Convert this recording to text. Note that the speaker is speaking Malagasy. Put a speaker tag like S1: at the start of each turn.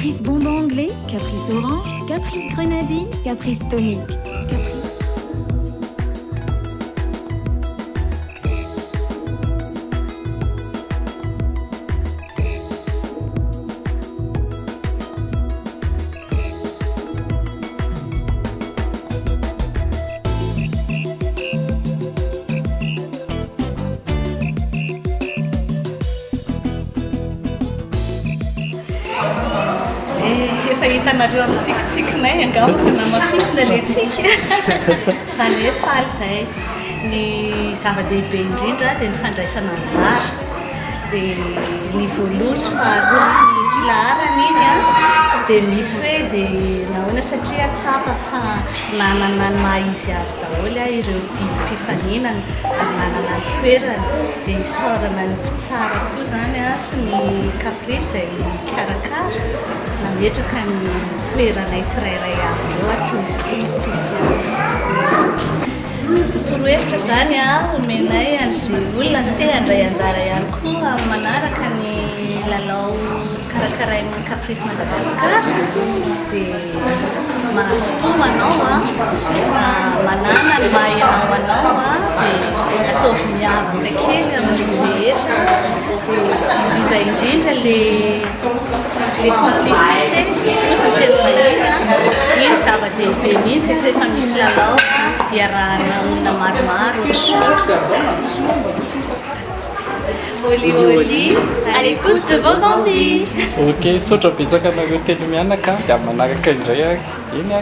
S1: Caprice bonbon anglais, caprice orange, caprice grenadine, caprice tonique.
S2: Efa hitanareo amintsikitsikinay angamba namafisina le tsika izany hoe faly izay ny zava-dehibe indrindra dia ny fandraisana anjara dia ny voalosy faharoa ny filaharana iny a tsy dia misy hoe dia nahoana satria tsapa fa nanana ny maha-izy azy daholo a ireo dimy mpifaninana ary nanana ny toerana dia isaorana ny mpitsara koa izany a sy ny caprice izay mikarakara nametraka ny toeranay tsirairay avy eo a tsy misy tombotsisy torohevitra izany a omenay an'izay olona ny te handray anjara ihany koa amin'ny manaraka ny lalao karakarain'ny caprice Madagasikara dia mahazotoa anao a manana ny mahaenao anao a dia ataovy miavaka kely amin'ny rehetra dia indrindra le complicité ozy ny tena manina iny zava-dehibe mihitsy izy efa misy lalao iarahana olona maromaro Oli,
S1: À l'écoute de vos envies.
S3: Ok, saotra betsaka anareo telo mianaka dia manaraka indray iny a